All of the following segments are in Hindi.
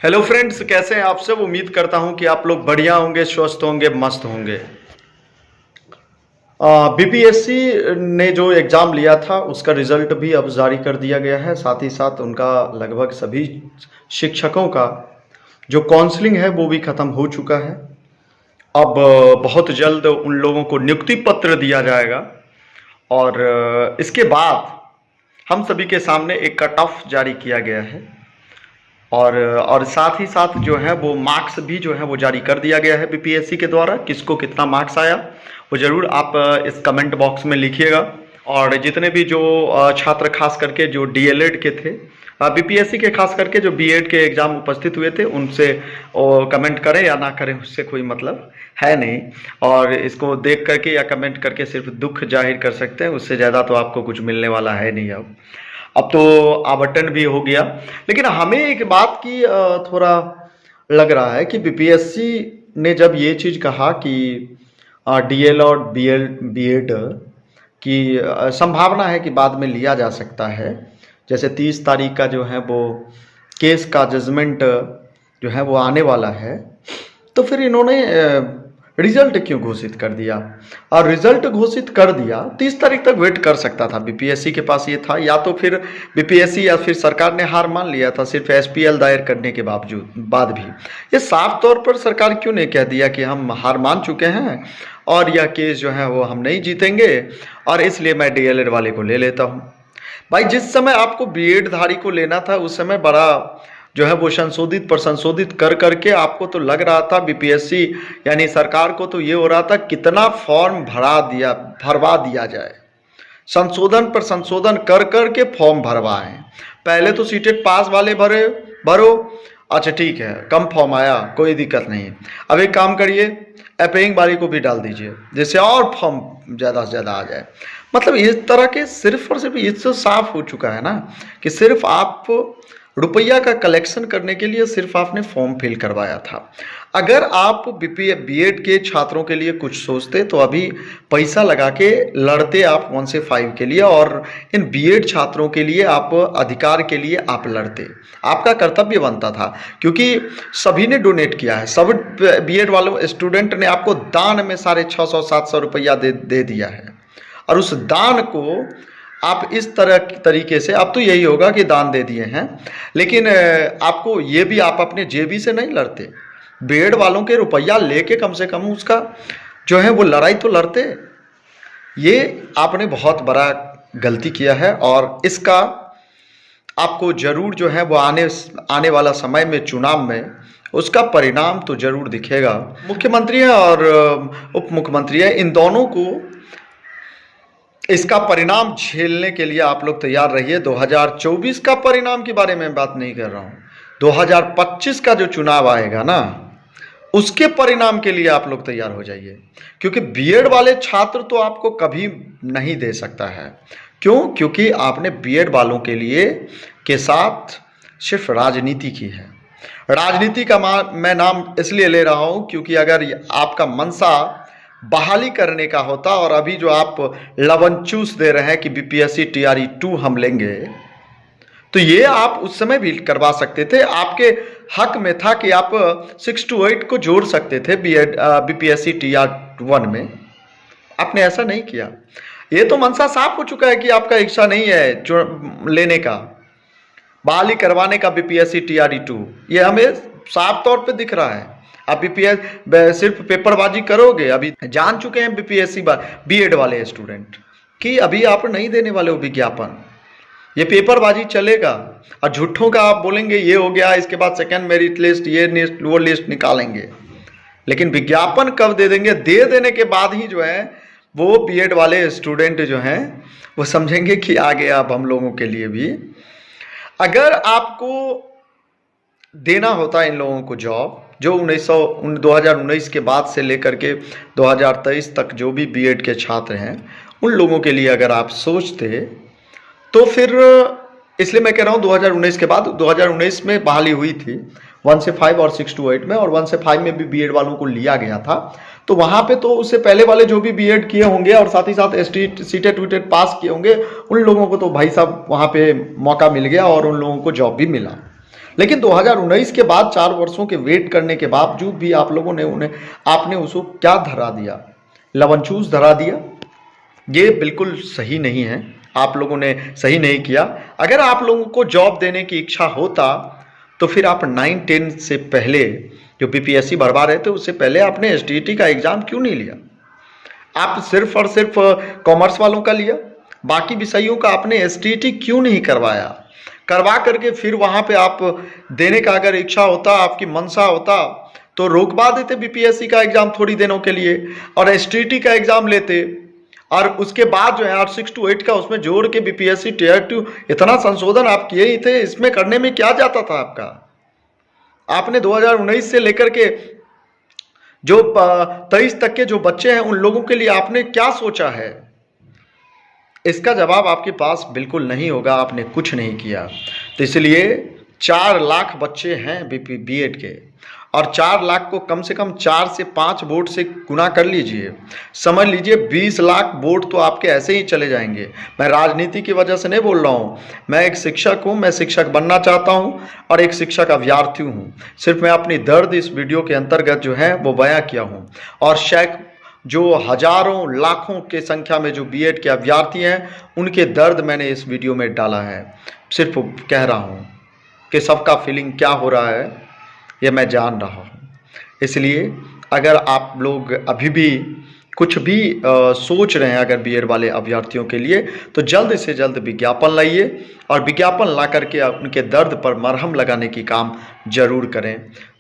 हेलो फ्रेंड्स, कैसे हैं आप सब। उम्मीद करता हूं कि आप लोग बढ़िया होंगे, स्वस्थ होंगे, मस्त होंगे। बीपीएससी ने जो एग्ज़ाम लिया था उसका रिज़ल्ट भी अब जारी कर दिया गया है। साथ ही साथ उनका लगभग सभी शिक्षकों का जो काउंसलिंग है वो भी ख़त्म हो चुका है। अब बहुत जल्द उन लोगों को नियुक्ति पत्र दिया जाएगा और इसके बाद हम सभी के सामने एक कट ऑफ जारी किया गया है और साथ ही साथ जो है वो मार्क्स भी जो है वो जारी कर दिया गया है बीपीएससी के द्वारा। किसको कितना मार्क्स आया वो ज़रूर आप इस कमेंट बॉक्स में लिखिएगा। और जितने भी जो छात्र खास करके जो डीएलएड के थे, बीपीएससी के खास करके जो बीएड के एग्ज़ाम उपस्थित हुए थे, उनसे कमेंट करें या ना करें उससे कोई मतलब है नहीं। और इसको देख करके या कमेंट करके सिर्फ दुख जाहिर कर सकते हैं, उससे ज़्यादा तो आपको कुछ मिलने वाला है नहीं। अब तो आवंटन भी हो गया। लेकिन हमें एक बात की थोड़ा लग रहा है कि बीपीएससी ने जब ये चीज़ कहा कि डीएल और बीएड की संभावना है कि बाद में लिया जा सकता है, जैसे 30 तारीख का जो है वो केस का जजमेंट जो है वो आने वाला है, तो फिर इन्होंने रिजल्ट क्यों घोषित कर दिया। और रिजल्ट घोषित कर दिया, 30 तारीख तक वेट कर सकता था। बीपीएससी के पास ये था, या तो फिर बीपीएससी या फिर सरकार ने हार मान लिया था सिर्फ एसपीएल दायर करने के बाद भी। ये साफ तौर पर सरकार क्यों नहीं कह दिया कि हम हार मान चुके हैं और यह केस जो है वो हम नहीं जीतेंगे और इसलिए मैं डीएलएड वाले को ले लेता हूँ। भाई, जिस समय आपको बीएड धारी को लेना था उस समय बड़ा जो है वो संशोधित पर संशोधित कर करके आपको तो लग रहा था बीपीएससी यानी सरकार को तो ये हो रहा था कितना फॉर्म भरवा दिया जाए, संशोधन पर संशोधन कर करके फॉर्म भरवाएं। पहले तो सीटेट पास वाले भरो, अच्छा ठीक है, कम फॉर्म आया कोई दिक्कत नहीं, अब एक काम करिए अपेइंग वाली को भी डाल दीजिए जिससे और फॉर्म ज़्यादा से ज़्यादा आ जाए। मतलब इस तरह के सिर्फ और सिर्फ इससे साफ हो चुका है ना कि सिर्फ आप रुपया का कलेक्शन करने के लिए सिर्फ आपने फॉर्म फिल करवाया था। अगर आप बीएड के छात्रों के लिए कुछ सोचते तो अभी पैसा लगा के लड़ते आप 1 से 5 के लिए, और इन बीएड छात्रों के लिए आप अधिकार के लिए आप लड़ते। आपका कर्तव्य बनता था, क्योंकि सभी ने डोनेट किया है। सब बीएड वालों स्टूडेंट ने आपको दान में 650-700 रुपया दे दिया है, और उस दान को आप इस तरीके से, अब तो यही होगा कि दान दे दिए हैं, लेकिन आपको ये भी आप अपने जेबी से नहीं लड़ते। बीएड वालों के रुपया लेके कम से कम उसका जो है वो लड़ाई तो लड़ते। ये आपने बहुत बड़ा गलती किया है और इसका आपको जरूर जो है वो आने वाला समय में चुनाव में उसका परिणाम तो जरूर दिखेगा। मुख्यमंत्री है और उप मुख्यमंत्री है, इन दोनों को इसका परिणाम झेलने के लिए आप लोग तैयार रहिए। 2024 का परिणाम के बारे में बात नहीं कर रहा हूँ, 2025 का जो चुनाव आएगा ना उसके परिणाम के लिए आप लोग तैयार हो जाइए, क्योंकि बीएड वाले छात्र तो आपको कभी नहीं दे सकता है। क्यों? क्योंकि आपने बीएड वालों के लिए के साथ सिर्फ राजनीति की है। राजनीति का मैं नाम इसलिए ले रहा हूँ क्योंकि अगर आपका मंशा बहाली करने का होता और अभी जो आप लवन चूस दे रहे हैं कि बीपीएससी टीआरई 2 हम लेंगे, तो ये आप उस समय भी करवा सकते थे। आपके हक में था कि आप 6 to 8 को जोड़ सकते थे बीपीएससी टीआर 1 में। आपने ऐसा नहीं किया। ये तो मनसा साफ हो चुका है कि आपका इच्छा नहीं है जो लेने का, बहाली करवाने का बीपीएससी टीआरई 2। ये हमें साफ तौर पे दिख रहा है। आप बीपीएस सिर्फ पेपरबाजी करोगे। अभी जान चुके हैं बीपीएससी बीएड वाले स्टूडेंट कि अभी आप नहीं देने वाले हो विज्ञापन, ये पेपरबाजी चलेगा। और झूठों का आप बोलेंगे ये हो गया, इसके बाद सेकंड मेरिट लिस्ट, ये लिस्ट, वो लिस्ट निकालेंगे, लेकिन विज्ञापन कब दे देंगे? दे देने के बाद ही जो है वो बीएड वाले स्टूडेंट जो हैं वो समझेंगे कि आ गया अब हम लोगों के लिए भी। अगर आपको देना होता इन लोगों को जॉब, जो 2019 के बाद से लेकर के 2023 तक जो भी बीएड के छात्र हैं, उन लोगों के लिए अगर आप सोचते तो फिर, इसलिए मैं कह रहा हूँ 2019 के बाद, 2019 में बहाली हुई थी 1 से 5 और 6 to 8 में, और 1 से 5 में भी बीएड वालों को लिया गया था। तो वहाँ पे तो उससे पहले वाले जो भी बीएड किए होंगे और साथ ही साथ सीटेट वीटेट पास किए होंगे, उन लोगों को तो भाई साहब वहाँ पे मौका मिल गया और उन लोगों को जॉब भी मिला। लेकिन 2019 के बाद 4 वर्षों के वेट करने के बावजूद भी आप लोगों ने आपने उसको क्या धरा दिया, लवंचूस धरा दिया। ये बिल्कुल सही नहीं है, आप लोगों ने सही नहीं किया। अगर आप लोगों को जॉब देने की इच्छा होता तो फिर आप 9-10 से पहले जो बीपीएससी भरवा रहे थे उससे पहले आपने एसटीईटी का एग्जाम क्यों नहीं लिया? आप सिर्फ और सिर्फ कॉमर्स वालों का लिया, बाकी विषयों का आपने एसटीईटी क्यों नहीं करवाया? करवा करके फिर वहाँ पे आप देने का अगर इच्छा होता, आपकी मनसा होता तो रोकवा देते बीपीएससी का एग्जाम थोड़ी दिनों के लिए और एसटीईटी का एग्जाम लेते, और उसके बाद जो है 8-6 to 8 का उसमें जोड़ के बीपीएससी टियर 2 इतना संशोधन आप किए ही थे। इसमें करने में क्या जाता था आपका? आपने 2019 से लेकर के जो 23 तक के जो बच्चे हैं उन लोगों के लिए आपने क्या सोचा है? इसका जवाब आपके पास बिल्कुल नहीं होगा, आपने कुछ नहीं किया। तो इसलिए 4 लाख बच्चे हैं बीएड के, और 4 लाख को कम से कम 4 से 5 वोट से गुना कर लीजिए, समझ लीजिए 20 लाख वोट तो आपके ऐसे ही चले जाएंगे। मैं राजनीति की वजह से नहीं बोल रहा हूँ, मैं एक शिक्षक हूँ, मैं शिक्षक बनना चाहता हूँ और एक शिक्षक अभ्यर्थी हूँ। सिर्फ मैं अपनी दर्द इस वीडियो के अंतर्गत जो है वो बयां किया हूँ, और जो हजारों लाखों के संख्या में जो बीएड के अभ्यर्थी हैं उनके दर्द मैंने इस वीडियो में डाला है। सिर्फ कह रहा हूँ कि सबका फीलिंग क्या हो रहा है ये मैं जान रहा हूँ। इसलिए अगर आप लोग अभी भी कुछ भी सोच रहे हैं अगर बीएड वाले अभ्यर्थियों के लिए, तो जल्द से जल्द विज्ञापन लाइए और विज्ञापन ला करके उनके दर्द पर मरहम लगाने की काम जरूर करें।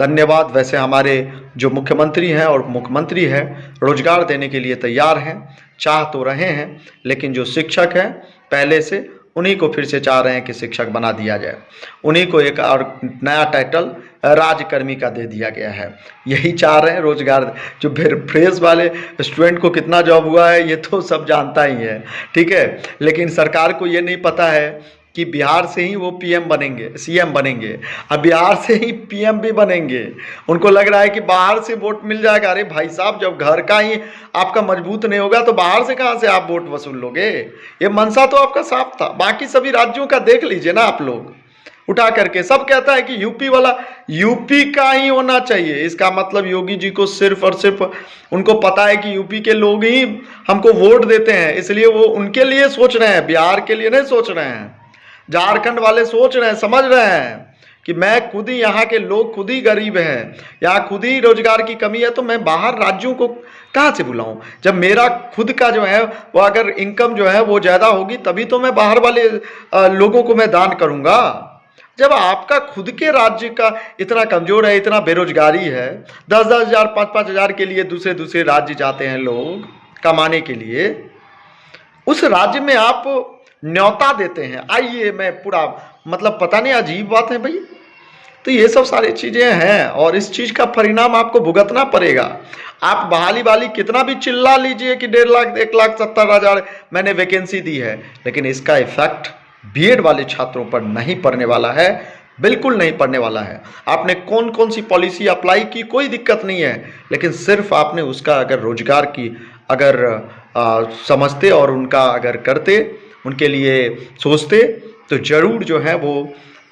धन्यवाद। वैसे हमारे जो मुख्यमंत्री हैं और मुख्यमंत्री हैं रोजगार देने के लिए तैयार हैं, चाह तो रहे हैं, लेकिन जो शिक्षक हैं पहले से उन्हीं को फिर से चाह रहे हैं कि शिक्षक बना दिया जाए। उन्हीं को एक और नया टाइटल राजकर्मी का दे दिया गया है। यही चाह रहे हैं रोजगार। जो फ्रेश वाले स्टूडेंट को कितना जॉब हुआ है ये तो सब जानता ही है, ठीक है। लेकिन सरकार को ये नहीं पता है कि बिहार से ही वो पीएम बनेंगे, सीएम बनेंगे, अब बिहार से ही पीएम भी बनेंगे। उनको लग रहा है कि बाहर से वोट मिल जाएगा। अरे भाई साहब, जब घर का ही आपका मजबूत नहीं होगा तो बाहर से कहाँ से आप वोट वसूल लोगे? ये मनसा तो आपका साफ था। बाकी सभी राज्यों का देख लीजिए ना आप लोग उठा करके। सब कहता है कि यूपी वाला यूपी का ही होना चाहिए। इसका मतलब योगी जी को सिर्फ और सिर्फ उनको पता है कि यूपी के लोग ही हमको वोट देते हैं, इसलिए वो उनके लिए सोच रहे हैं, बिहार के लिए नहीं सोच रहे हैं। झारखंड वाले सोच रहे हैं, समझ रहे हैं कि मैं खुद ही, यहाँ के लोग खुद ही गरीब हैं, यहाँ खुद ही रोजगार की कमी है, तो मैं बाहर राज्यों को कहाँ से बुलाऊं? जब मेरा खुद का जो है वो अगर इनकम जो है वो ज़्यादा होगी तभी तो मैं बाहर वाले लोगों को मैं दान करूँगा। जब आपका खुद के राज्य का इतना कमजोर है, इतना बेरोजगारी है, 10-10 हज़ार 5-5 हज़ार के लिए दूसरे दूसरे राज्य जाते हैं लोग कमाने के लिए, उस राज्य में आप न्योता देते हैं, आइए मैं पूरा, मतलब पता नहीं अजीब बात है भाई। तो ये सब सारी चीज़ें हैं और इस चीज़ का परिणाम आपको भुगतना पड़ेगा। आप बहाली वाली कितना भी चिल्ला लीजिए कि 1.5 लाख 1,70,000 मैंने वैकेंसी दी है, लेकिन इसका इफेक्ट बीएड वाले छात्रों पर नहीं पड़ने वाला है, बिल्कुल नहीं पड़ने वाला है। आपने कौन कौन सी पॉलिसी अप्लाई की कोई दिक्कत नहीं है, लेकिन सिर्फ आपने उसका अगर रोजगार की अगर समझते और उनका अगर करते, उनके लिए सोचते, तो ज़रूर जो है वो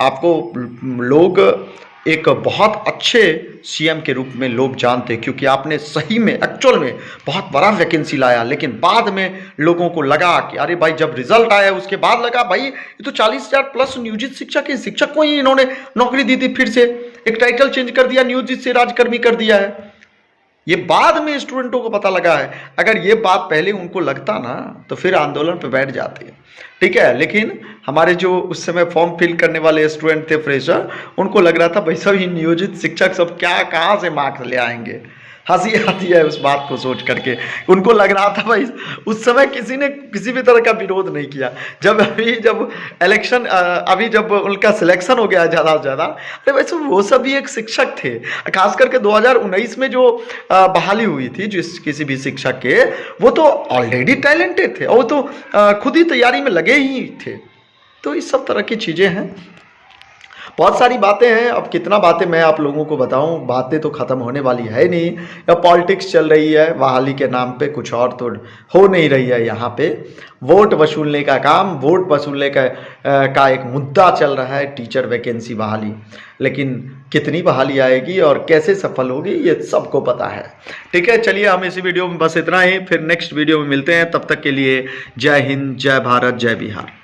आपको लोग एक बहुत अच्छे सीएम के रूप में लोग जानते, क्योंकि आपने सही में एक्चुअल में बहुत बड़ा वैकेंसी लाया। लेकिन बाद में लोगों को लगा कि अरे भाई, जब रिजल्ट आया उसके बाद लगा भाई ये तो 40,000 प्लस नियोजित शिक्षक है, शिक्षक को ही इन्होंने नौकरी दी थी, फिर से एक टाइटल चेंज कर दिया, नियोजित से राजकर्मी कर दिया है। ये बाद में स्टूडेंटों को पता लगा है। अगर ये बात पहले उनको लगता ना तो फिर आंदोलन पे बैठ जाते, ठीक है। लेकिन हमारे जो उस समय फॉर्म फिल करने वाले स्टूडेंट थे, फ्रेशर, उनको लग रहा था भाई सब ये नियोजित शिक्षक सब क्या कहाँ से मार्क्स ले आएंगे। हंसी आती है उस बात को सोच करके। उनको लग रहा था भाई, उस समय किसी ने किसी भी तरह का विरोध नहीं किया। जब इलेक्शन अभी जब उनका सिलेक्शन हो गया ज़्यादा से ज़्यादा, अरे वैसे वो सभी एक शिक्षक थे। खास करके 2019 में जो बहाली हुई थी जिस किसी भी शिक्षक के, वो तो ऑलरेडी टैलेंटेड थे और वो तो खुद ही तैयारी में लगे ही थे। तो इस सब तरह की चीज़ें हैं। बहुत सारी बातें हैं, अब कितना बातें मैं आप लोगों को बताऊं, बातें तो ख़त्म होने वाली है नहीं। अब पॉलिटिक्स चल रही है बहाली के नाम पे, कुछ और तो हो नहीं रही है यहाँ पे। वोट वसूलने का काम, वोट वसूलने का एक मुद्दा चल रहा है, टीचर वैकेंसी बहाली। लेकिन कितनी बहाली आएगी और कैसे सफल होगी ये सबको पता है। ठीक है, चलिए हम इसी वीडियो में बस इतना ही, फिर नेक्स्ट वीडियो में मिलते हैं। तब तक के लिए जय हिंद, जय भारत, जय बिहार।